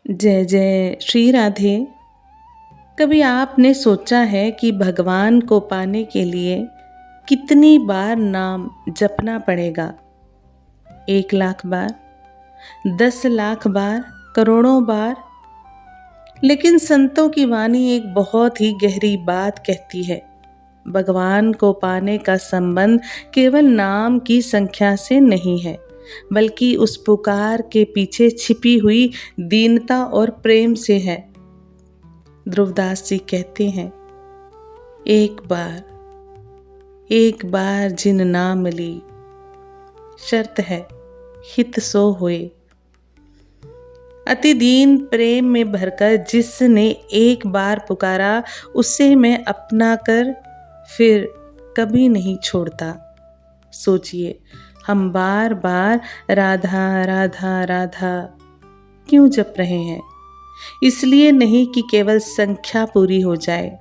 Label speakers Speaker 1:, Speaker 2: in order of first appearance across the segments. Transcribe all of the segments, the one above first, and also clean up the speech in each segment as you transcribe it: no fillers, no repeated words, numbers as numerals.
Speaker 1: जय जय श्री राधे। कभी आपने सोचा है कि भगवान को पाने के लिए कितनी बार नाम जपना पड़ेगा? 1 लाख बार, 10 लाख बार, करोड़ों बार? लेकिन संतों की वाणी एक बहुत ही गहरी बात कहती है। भगवान को पाने का संबंध केवल नाम की संख्या से नहीं है, बल्कि उस पुकार के पीछे छिपी हुई दीनता और प्रेम से है। ध्रुवदास जी कहते हैं, एक बार जिन नाम ली, शर्त है हित सो होए। अति दीन प्रेम में भरकर जिसने एक बार पुकारा, उसे मैं अपना कर फिर कभी नहीं छोड़ता। सोचिए, हम बार बार राधा राधा राधा क्यों जप रहे हैं? इसलिए नहीं कि केवल संख्या पूरी हो जाए।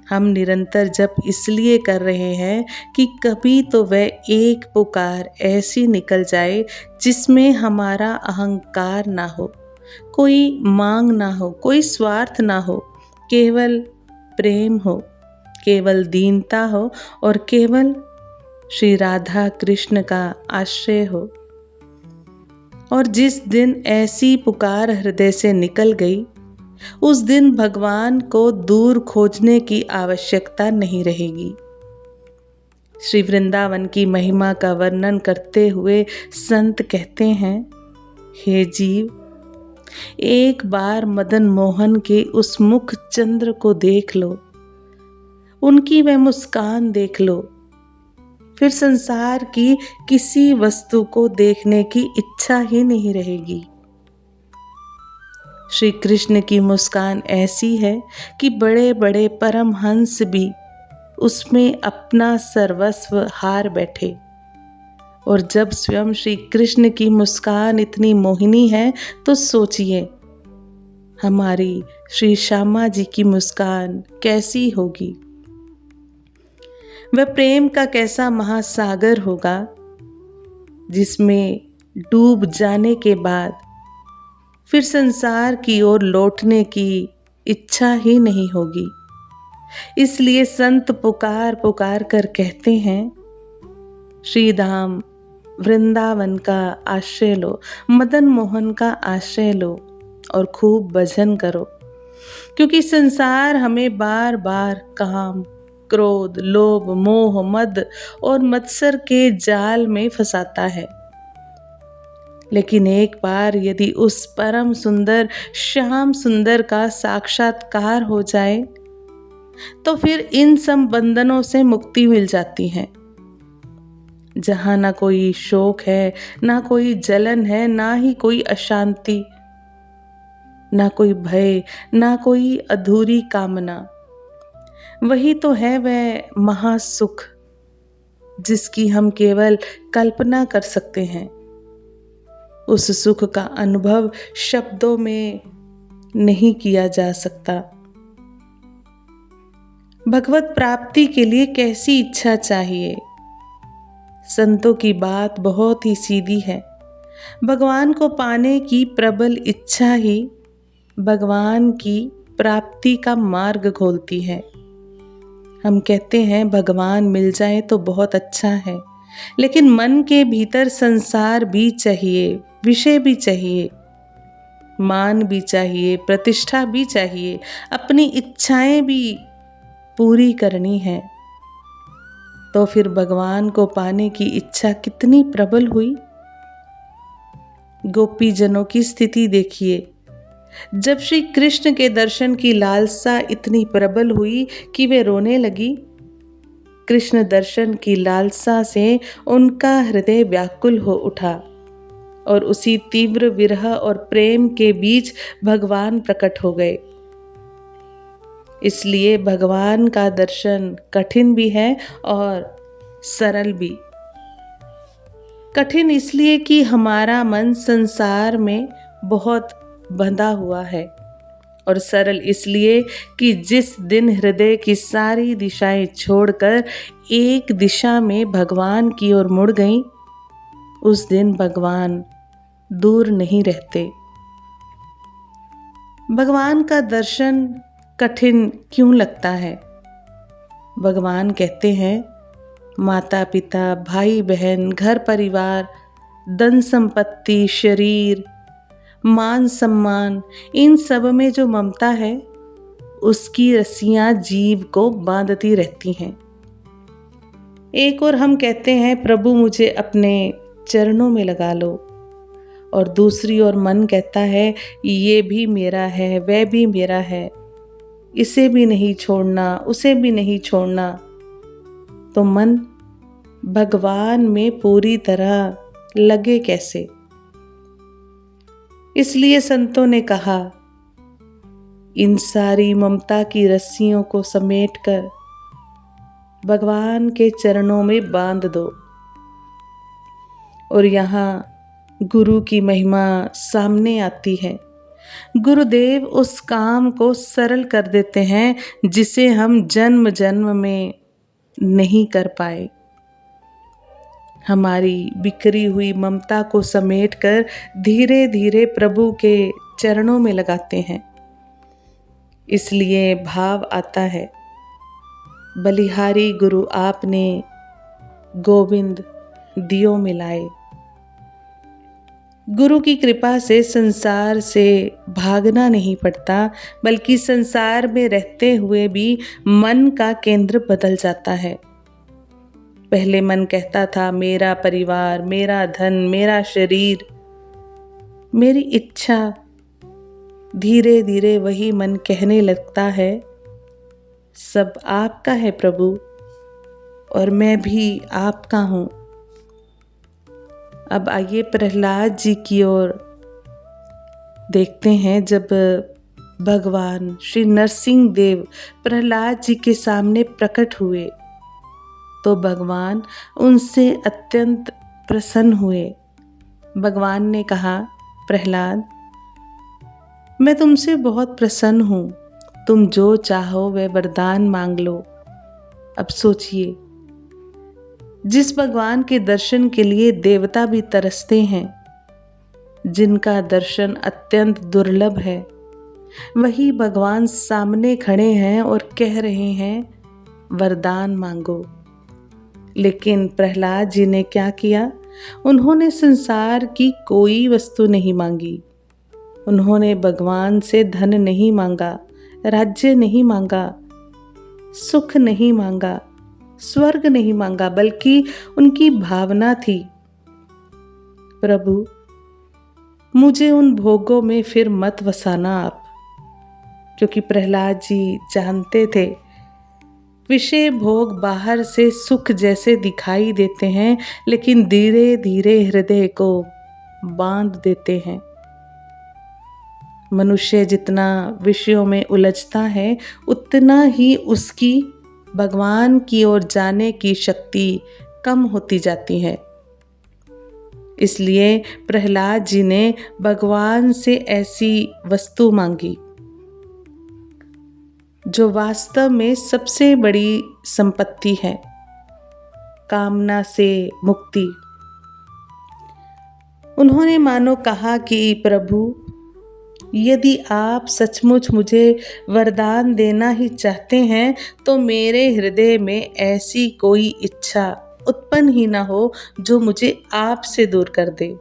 Speaker 1: हम निरंतर जप इसलिए कर रहे हैं कि कभी तो वह एक पुकार ऐसी निकल जाए जिसमें हमारा अहंकार ना हो, कोई मांग ना हो, कोई स्वार्थ ना हो, केवल प्रेम हो, केवल दीनता हो और केवल श्री राधा कृष्ण का आश्रय हो। और जिस दिन ऐसी पुकार हृदय से निकल गई, उस दिन भगवान को दूर खोजने की आवश्यकता नहीं रहेगी। श्री वृंदावन की महिमा का वर्णन करते हुए संत कहते हैं, हे जीव, एक बार मदन मोहन के उस मुख चंद्र को देख लो, उनकी वह मुस्कान देख लो, फिर संसार की किसी वस्तु को देखने की इच्छा ही नहीं रहेगी। श्री कृष्ण की मुस्कान ऐसी है कि बड़े बड़े परमहंस भी उसमें अपना सर्वस्व हार बैठे। और जब स्वयं श्री कृष्ण की मुस्कान इतनी मोहिनी है, तो सोचिए हमारी श्री श्यामा जी की मुस्कान कैसी होगी। वह प्रेम का कैसा महासागर होगा जिसमें डूब जाने के बाद फिर संसार की ओर लौटने की इच्छा ही नहीं होगी। इसलिए संत पुकार पुकार कर कहते हैं, श्री धाम वृंदावन का आश्रय लो, मदन मोहन का आश्रय लो और खूब भजन करो, क्योंकि संसार हमें बार बार काम, क्रोध, लोभ, मोह, मद और मत्सर के जाल में फंसाता है। लेकिन एक बार यदि उस परम सुंदर श्याम सुंदर का साक्षात्कार हो जाए, तो फिर इन सब बंधनों से मुक्ति मिल जाती है। जहां ना कोई शोक है, ना कोई जलन है, ना ही कोई अशांति, ना कोई भय, ना कोई अधूरी कामना, वही तो है वह महासुख जिसकी हम केवल कल्पना कर सकते हैं। उस सुख का अनुभव शब्दों में नहीं किया जा सकता। भगवत प्राप्ति के लिए कैसी इच्छा चाहिए? संतों की बात बहुत ही सीधी है। भगवान को पाने की प्रबल इच्छा ही भगवान की प्राप्ति का मार्ग खोलती है। हम कहते हैं भगवान मिल जाए तो बहुत अच्छा है, लेकिन मन के भीतर संसार भी चाहिए, विषय भी चाहिए, मान भी चाहिए, प्रतिष्ठा भी चाहिए, अपनी इच्छाएं भी पूरी करनी है। तो फिर भगवान को पाने की इच्छा कितनी प्रबल हुई। गोपी जनों की स्थिति देखिए। जब श्री कृष्ण के दर्शन की लालसा इतनी प्रबल हुई कि वे रोने लगी, कृष्ण दर्शन की लालसा से उनका हृदय व्याकुल हो उठा और उसी तीव्र विरह और प्रेम के बीच भगवान प्रकट हो गए। इसलिए भगवान का दर्शन कठिन भी है और सरल भी। कठिन इसलिए कि हमारा मन संसार में बहुत बंधा हुआ है, और सरल इसलिए कि जिस दिन हृदय की सारी दिशाएं छोड़कर एक दिशा में भगवान की ओर मुड़ गई, उस दिन भगवान दूर नहीं रहते। भगवान का दर्शन कठिन क्यों लगता है? भगवान कहते हैं, माता पिता, भाई बहन, घर परिवार, धन संपत्ति, शरीर, मान सम्मान, इन सब में जो ममता है उसकी रस्सियां जीव को बांधती रहती हैं। एक और हम कहते हैं, प्रभु मुझे अपने चरणों में लगा लो, और दूसरी ओर मन कहता है, ये भी मेरा है, वह भी मेरा है, इसे भी नहीं छोड़ना, उसे भी नहीं छोड़ना। तो मन भगवान में पूरी तरह लगे कैसे? इसलिए संतों ने कहा, इन सारी ममता की रस्सियों को समेटकर भगवान के चरणों में बांध दो। और यहाँ गुरु की महिमा सामने आती है। गुरुदेव उस काम को सरल कर देते हैं जिसे हम जन्म जन्म में नहीं कर पाए। हमारी बिखरी हुई ममता को समेटकर धीरे धीरे प्रभु के चरणों में लगाते हैं। इसलिए भाव आता है, बलिहारी गुरु आपने गोविंद दियो मिलाए। गुरु की कृपा से संसार से भागना नहीं पड़ता, बल्कि संसार में रहते हुए भी मन का केंद्र बदल जाता है। पहले मन कहता था, मेरा परिवार, मेरा धन, मेरा शरीर, मेरी इच्छा। धीरे धीरे वही मन कहने लगता है, सब आपका है प्रभु, और मैं भी आपका हूँ। अब आइए प्रहलाद जी की ओर देखते हैं। जब भगवान श्री नरसिंह देव प्रहलाद जी के सामने प्रकट हुए तो भगवान उनसे अत्यंत प्रसन्न हुए। भगवान ने कहा, प्रहलाद, मैं तुमसे बहुत प्रसन्न हूँ, तुम जो चाहो वह वरदान मांग लो। अब सोचिए, जिस भगवान के दर्शन के लिए देवता भी तरसते हैं, जिनका दर्शन अत्यंत दुर्लभ है, वही भगवान सामने खड़े हैं और कह रहे हैं, वरदान मांगो। लेकिन प्रहलाद जी ने क्या किया? उन्होंने संसार की कोई वस्तु नहीं मांगी। उन्होंने भगवान से धन नहीं मांगा, राज्य नहीं मांगा, सुख नहीं मांगा, स्वर्ग नहीं मांगा, बल्कि उनकी भावना थी, प्रभु मुझे उन भोगों में फिर मत वसाना आप। क्योंकि प्रहलाद जी जानते थे, विषय भोग बाहर से सुख जैसे दिखाई देते हैं, लेकिन धीरे धीरे हृदय को बांध देते हैं। मनुष्य जितना विषयों में उलझता है, उतना ही उसकी भगवान की ओर जाने की शक्ति कम होती जाती है। इसलिए प्रहलाद जी ने भगवान से ऐसी वस्तु मांगी जो वास्तव में सबसे बड़ी संपत्ति है, कामना से मुक्ति। उन्होंने मानो कहा कि प्रभु, यदि आप सचमुच मुझे वरदान देना ही चाहते हैं तो मेरे हृदय में ऐसी कोई इच्छा उत्पन्न ही ना हो जो मुझे आपसे दूर कर दे।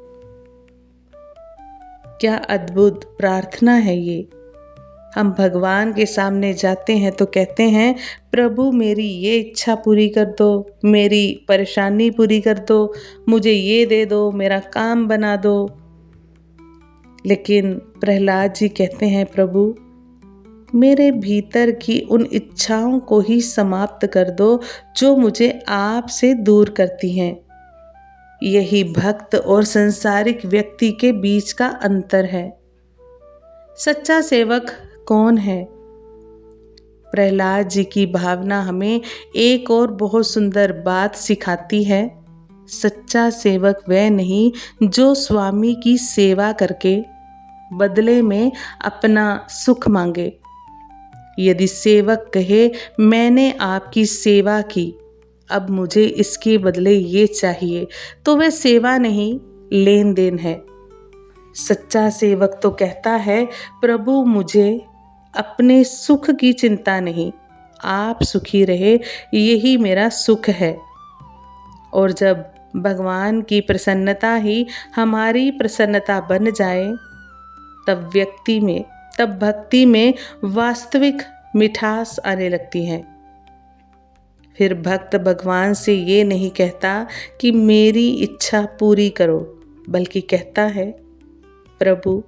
Speaker 1: क्या अद्भुत प्रार्थना है ये। हम भगवान के सामने जाते हैं तो कहते हैं, प्रभु मेरी ये इच्छा पूरी कर दो, मेरी परेशानी पूरी कर दो, मुझे ये दे दो, मेरा काम बना दो। लेकिन प्रहलाद जी कहते हैं, प्रभु मेरे भीतर की उन इच्छाओं को ही समाप्त कर दो जो मुझे आपसे दूर करती हैं। यही भक्त और संसारिक व्यक्ति के बीच का अंतर है। सच्चा सेवक कौन है? प्रहलाद जी की भावना हमें एक और बहुत सुंदर बात सिखाती है। सच्चा सेवक वह नहीं जो स्वामी की सेवा करके बदले में अपना सुख मांगे। यदि सेवक कहे, मैंने आपकी सेवा की, अब मुझे इसके बदले ये चाहिए, तो वह सेवा नहीं, लेन देन है। सच्चा सेवक तो कहता है, प्रभु मुझे अपने सुख की चिंता नहीं, आप सुखी रहे यही मेरा सुख है। और जब भगवान की प्रसन्नता ही हमारी प्रसन्नता बन जाए, तब भक्ति में वास्तविक मिठास आने लगती है। फिर भक्त भगवान से ये नहीं कहता कि मेरी इच्छा पूरी करो, बल्कि कहता है, प्रभु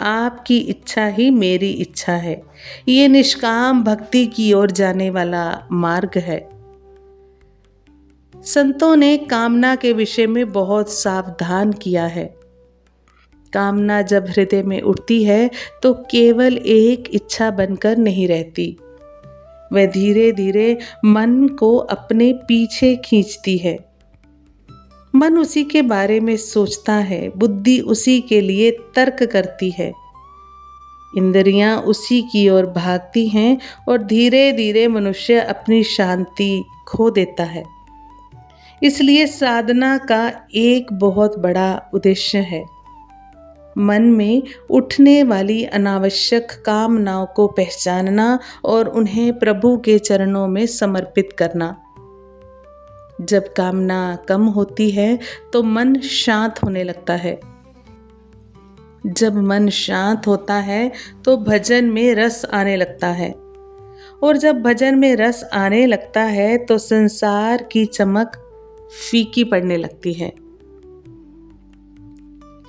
Speaker 1: आपकी इच्छा ही मेरी इच्छा है। ये निष्काम भक्ति की ओर जाने वाला मार्ग है। संतों ने कामना के विषय में बहुत सावधान किया है। कामना जब हृदय में उठती है तो केवल एक इच्छा बनकर नहीं रहती, वह धीरे धीरे मन को अपने पीछे खींचती है। मन उसी के बारे में सोचता है, बुद्धि उसी के लिए तर्क करती है, इंद्रियां उसी की ओर भागती हैं और धीरे धीरे मनुष्य अपनी शांति खो देता है। इसलिए साधना का एक बहुत बड़ा उद्देश्य है मन में उठने वाली अनावश्यक कामनाओं को पहचानना और उन्हें प्रभु के चरणों में समर्पित करना। जब कामना कम होती है तो मन शांत होने लगता है। जब मन शांत होता है तो भजन में रस आने लगता है, और जब भजन में रस आने लगता है तो संसार की चमक फीकी पड़ने लगती है।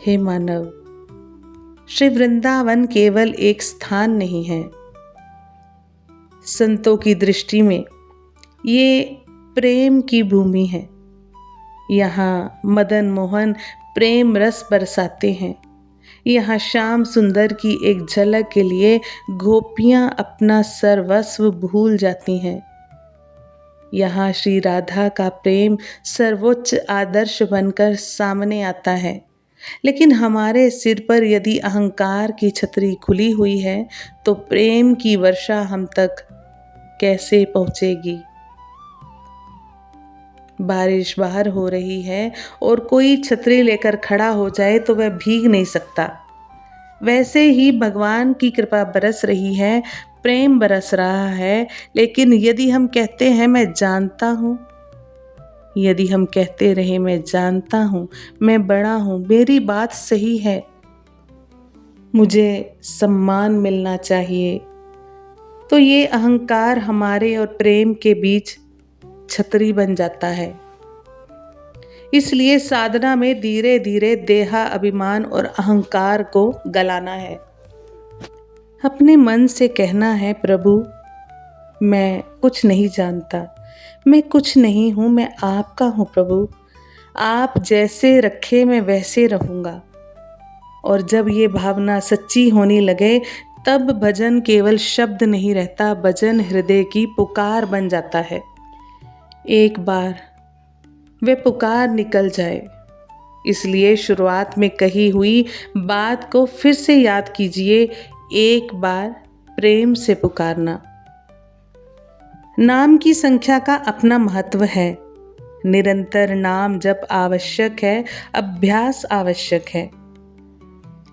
Speaker 1: हे मानव, श्री वृंदावन केवल एक स्थान नहीं है। संतों की दृष्टि में ये प्रेम की भूमि है। यहाँ मदन मोहन प्रेम रस बरसाते हैं। यहाँ श्याम सुंदर की एक झलक के लिए गोपियाँ अपना सर्वस्व भूल जाती हैं। यहाँ श्री राधा का प्रेम सर्वोच्च आदर्श बनकर सामने आता है। लेकिन हमारे सिर पर यदि अहंकार की छतरी खुली हुई है तो प्रेम की वर्षा हम तक कैसे पहुँचेगी। बारिश बाहर हो रही है और कोई छतरी लेकर खड़ा हो जाए तो वह भीग नहीं सकता। वैसे ही भगवान की कृपा बरस रही है, प्रेम बरस रहा है। लेकिन यदि हम कहते हैं मैं जानता हूँ, यदि हम कहते रहे मैं जानता हूँ, मैं बड़ा हूँ, मेरी बात सही है, मुझे सम्मान मिलना चाहिए, तो ये अहंकार हमारे और प्रेम के बीच छतरी बन जाता है। इसलिए साधना में धीरे धीरे देहा अभिमान और अहंकार को गलाना है। अपने मन से कहना है, प्रभु मैं कुछ नहीं जानता, मैं कुछ नहीं हूँ, मैं आपका हूँ प्रभु, आप जैसे रखे मैं वैसे रहूँगा। और जब ये भावना सच्ची होने लगे तब भजन केवल शब्द नहीं रहता, भजन हृदय की पुकार बन जाता है। एक बार वे पुकार निकल जाए, इसलिए शुरुआत में कही हुई बात को फिर से याद कीजिए, एक बार प्रेम से पुकारना। नाम की संख्या का अपना महत्व है। निरंतर नाम जप आवश्यक है, अभ्यास आवश्यक है।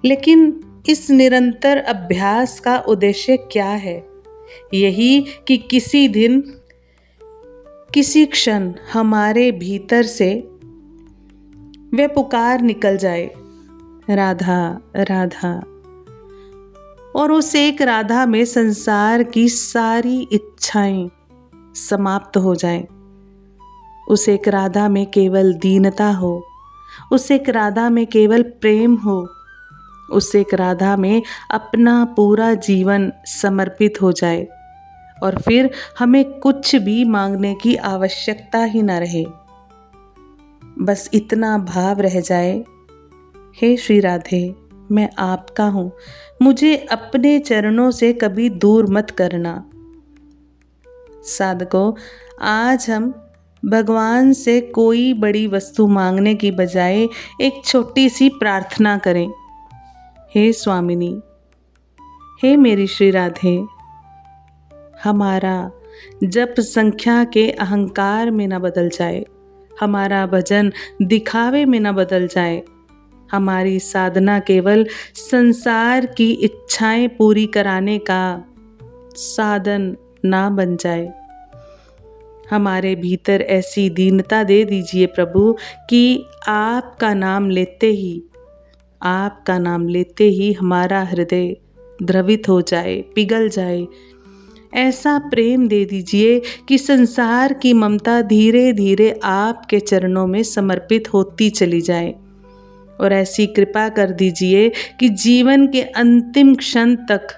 Speaker 1: लेकिन इस निरंतर अभ्यास का उद्देश्य क्या है? यही कि किसी दिन किसी क्षण हमारे भीतर से वह पुकार निकल जाए, राधा राधा, और उस एक राधा में संसार की सारी इच्छाएं समाप्त हो जाएं। उस एक राधा में केवल दीनता हो, उस एक राधा में केवल प्रेम हो, उस एक राधा में अपना पूरा जीवन समर्पित हो जाए, और फिर हमें कुछ भी मांगने की आवश्यकता ही ना रहे। बस इतना भाव रह जाए, हे श्री राधे मैं आपका हूँ, मुझे अपने चरणों से कभी दूर मत करना। साधकों, आज हम भगवान से कोई बड़ी वस्तु मांगने की बजाय एक छोटी सी प्रार्थना करें। हे स्वामिनी, हे मेरी श्री राधे, हमारा जप संख्या के अहंकार में न बदल जाए, हमारा भजन दिखावे में न बदल जाए, हमारी साधना केवल संसार की इच्छाएं पूरी कराने का साधन ना बन जाए। हमारे भीतर ऐसी दीनता दे दीजिए प्रभु कि आपका नाम लेते ही हमारा हृदय द्रवित हो जाए, पिघल जाए। ऐसा प्रेम दे दीजिए कि संसार की ममता धीरे धीरे आपके चरणों में समर्पित होती चली जाए। और ऐसी कृपा कर दीजिए कि जीवन के अंतिम क्षण तक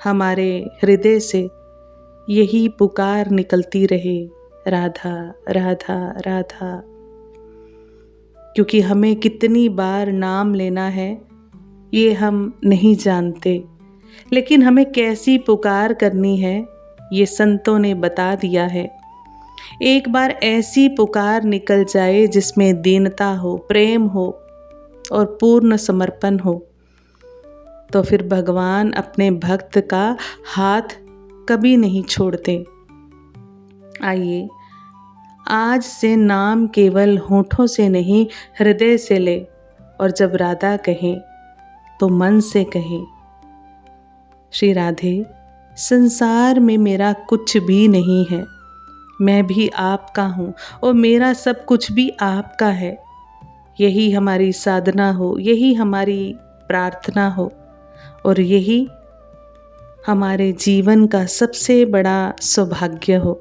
Speaker 1: हमारे हृदय से यही पुकार निकलती रहे, राधा राधा राधा। क्योंकि हमें कितनी बार नाम लेना है ये हम नहीं जानते, लेकिन हमें कैसी पुकार करनी है ये संतों ने बता दिया है। एक बार ऐसी पुकार निकल जाए जिसमें दीनता हो, प्रेम हो और पूर्ण समर्पण हो, तो फिर भगवान अपने भक्त का हाथ कभी नहीं छोड़ते। आइए आज से नाम केवल होठों से नहीं हृदय से ले, और जब राधा कहें तो मन से कहें, श्री राधे संसार में मेरा कुछ भी नहीं है, मैं भी आपका हूँ और मेरा सब कुछ भी आपका है। यही हमारी साधना हो, यही हमारी प्रार्थना हो और यही हमारे जीवन का सबसे बड़ा सौभाग्य हो।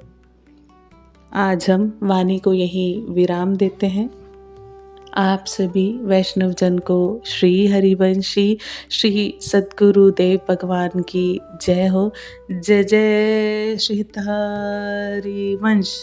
Speaker 1: आज हम वाणी को यही विराम देते हैं। आप सभी वैष्णव जन को श्री हरिवंशी श्री सद्गुरुदेव भगवान की जय हो। जय जय श्री हरिवंश।